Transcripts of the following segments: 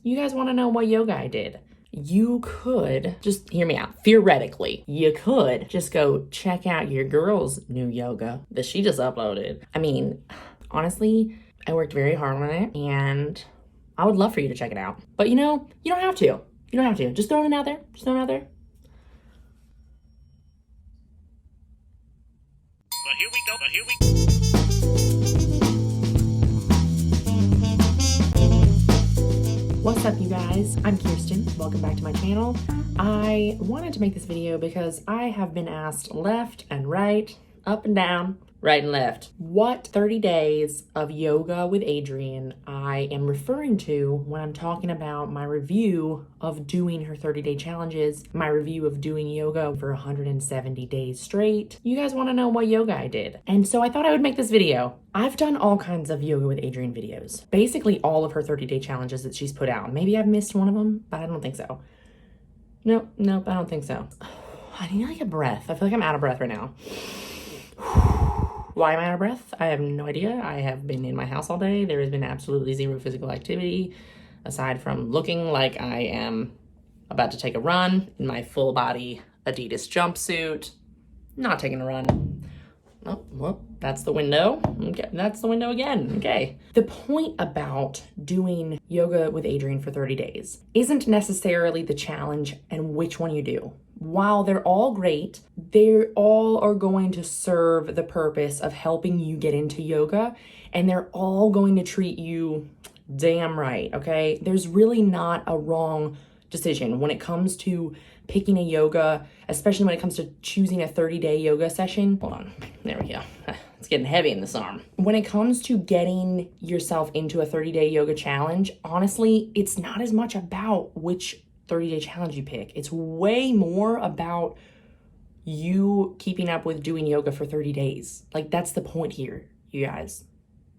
You guys want to know what yoga I did? You could, just hear me out, theoretically, you could just go check out your girl's new yoga that she just uploaded. I mean, honestly, I worked very hard on it and I would love for you to check it out. But you know, you don't have to. You don't have to. Just throwing it out there. Just throwing it out there. But here we go. What's up, you guys? I'm Kirsten. Welcome back to my channel. I wanted to make this video because I have been asked left and right, up and down, right and left, what 30 days of yoga with Adriene I am referring to when I'm talking about my review of doing her 30-day challenges, my review of doing yoga for 170 days straight. You guys want to know what yoga I did. And so I thought I would make this video. I've done all kinds of yoga with Adriene videos. Basically all of her 30-day challenges that she's put out. Maybe I've missed one of them, but I don't think so. Nope, I don't think so. I need like a breath. I feel like I'm out of breath right now. Why am I out of breath? I have no idea. I have been in my house all day. There has been absolutely zero physical activity aside from looking like I am about to take a run in my full body Adidas jumpsuit. Not taking a run. Oh, well, that's the window. Okay, that's the window again. Okay. The point about doing yoga with Adriene for 30 days isn't necessarily the challenge and which one you do. While they're all great, they all are going to serve the purpose of helping you get into yoga, and they're all going to treat you damn right, okay? There's really not a wrong decision when it comes to picking a yoga, especially when it comes to choosing a 30-day yoga session. Hold on, there we go. It's getting heavy in this arm. When it comes to getting yourself into a 30-day yoga challenge, honestly, it's not as much about which 30-day challenge you pick. It's way more about you keeping up with doing yoga for 30 days. Like, that's the point here, you guys.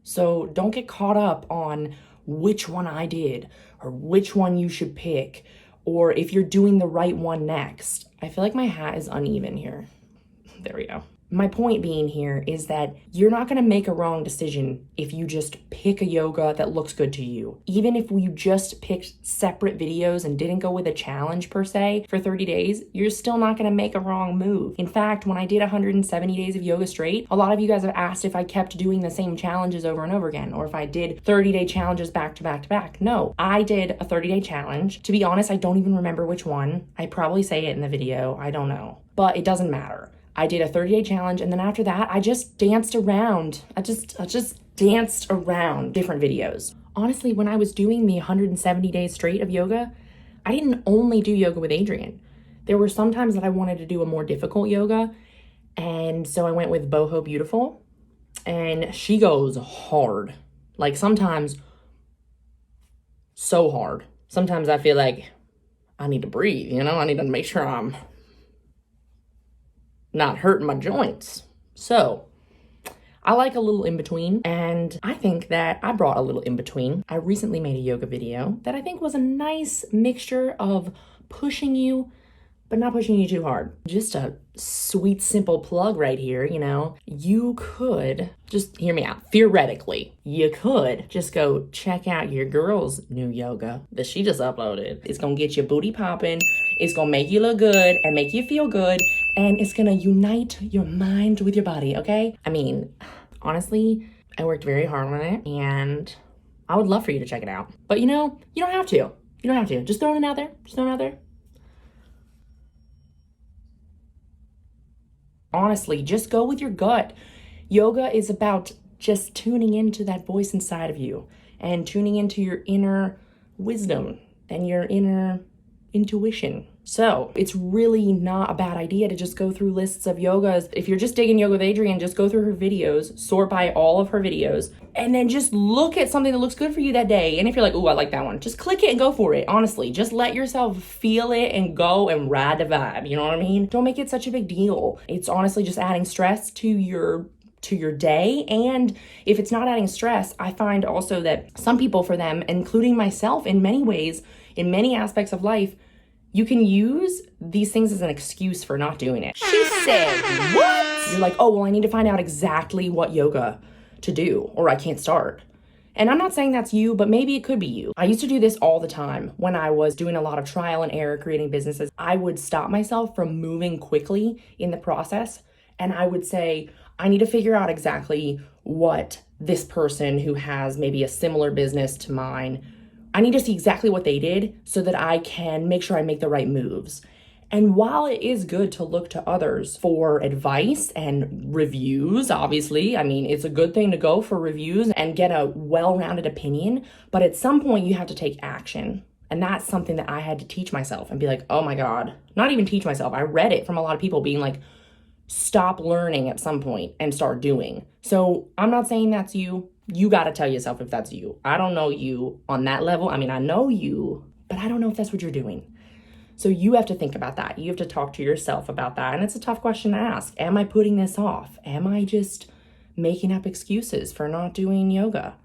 So don't get caught up on which one I did or which one you should pick or if you're doing the right one next. I feel like my hat is uneven here. There we go. My point being here is that you're not gonna make a wrong decision if you just pick a yoga that looks good to you. Even if you just picked separate videos and didn't go with a challenge per se for 30 days, you're still not gonna make a wrong move. In fact, when I did 170 days of yoga straight, a lot of you guys have asked if I kept doing the same challenges over and over again, or if I did 30-day challenges back to back to back. No, I did a 30-day challenge. To be honest, I don't even remember which one. I probably say it in the video, I don't know, but it doesn't matter. I did a 30-day challenge, and then after that, I just danced around. I just danced around different videos. Honestly, when I was doing the 170 days straight of yoga, I didn't only do yoga with Adriene. There were some times that I wanted to do a more difficult yoga, and so I went with Boho Beautiful, and she goes hard. Like, sometimes so hard. Sometimes I feel like I need to breathe, you know? I need to make sure I'm not hurting my joints. So I like a little in between, and I think that I brought a little in between. I recently made a yoga video that I think was a nice mixture of pushing you, but not pushing you too hard. Just a sweet, simple plug right here, you know. You could, just hear me out, theoretically, you could just go check out your girl's new yoga that she just uploaded. It's gonna get your booty popping, it's gonna make you look good and make you feel good, and it's gonna unite your mind with your body, okay? I mean, honestly, I worked very hard on it, and I would love for you to check it out. But you know, you don't have to. You don't have to. Just throwing it out there. Just throwing it out there. Honestly, just go with your gut. Yoga is about just tuning into that voice inside of you and tuning into your inner wisdom and your inner intuition. So it's really not a bad idea to just go through lists of yogas. If you're just digging yoga with Adriene, just go through her videos, sort by all of her videos, and then just look at something that looks good for you that day. And if you're like, ooh, I like that one, just click it and go for it. Honestly, just let yourself feel it and go and ride the vibe. You know what I mean? Don't make it such a big deal. It's honestly just adding stress to your day. And if it's not adding stress, I find also that some people, for them, including myself in many ways, in many aspects of life, you can use these things as an excuse for not doing it. She said, what? You're like, oh, well, I need to find out exactly what yoga to do, or I can't start. And I'm not saying that's you, but maybe it could be you. I used to do this all the time when I was doing a lot of trial and error creating businesses. I would stop myself from moving quickly in the process, and I would say, I need to figure out exactly what this person who has maybe a similar business to mine, I need to see exactly what they did so that I can make sure I make the right moves. And while it is good to look to others for advice and reviews, obviously, I mean, it's a good thing to go for reviews and get a well-rounded opinion, but at some point you have to take action. And that's something that I had to teach myself and be like, oh my God, not even teach myself. I read it from a lot of people being like, stop learning at some point and start doing. So I'm not saying that's you. You got to tell yourself if that's you. I don't know you on that level. I mean, I know you, but I don't know if that's what you're doing. So you have to think about that. You have to talk to yourself about that. And it's a tough question to ask. Am I putting this off? Am I just making up excuses for not doing yoga?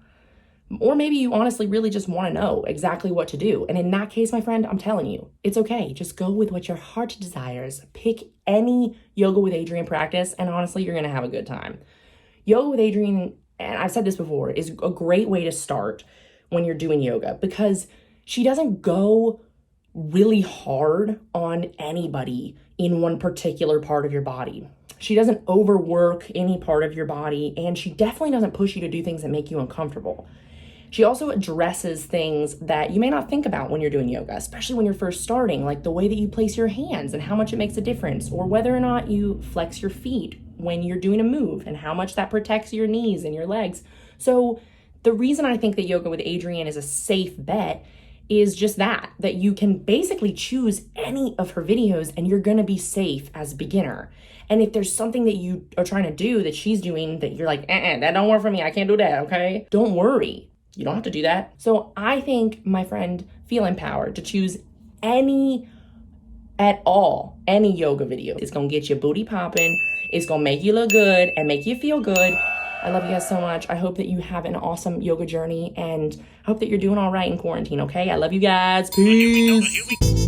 Or maybe you honestly really just want to know exactly what to do. And in that case, my friend, I'm telling you, it's okay. Just go with what your heart desires. Pick any Yoga with Adriene practice, and honestly, you're going to have a good time. Yoga with Adriene, and I've said this before, is a great way to start when you're doing yoga because she doesn't go really hard on anybody in one particular part of your body. She doesn't overwork any part of your body, and she definitely doesn't push you to do things that make you uncomfortable. She also addresses things that you may not think about when you're doing yoga, especially when you're first starting, like the way that you place your hands and how much it makes a difference, or whether or not you flex your feet when you're doing a move and how much that protects your knees and your legs. So the reason I think that Yoga with Adriene is a safe bet is just that you can basically choose any of her videos and you're going to be safe as a beginner. And if there's something that you are trying to do that she's doing that you're like, that don't work for me, I can't do that, okay? Don't worry. You don't have to do that. So I think, my friend, feel empowered to choose any yoga video. It's going to get your booty popping. It's going to make you look good and make you feel good. I love you guys so much. I hope that you have an awesome yoga journey and I hope that you're doing all right in quarantine, okay? I love you guys. Peace.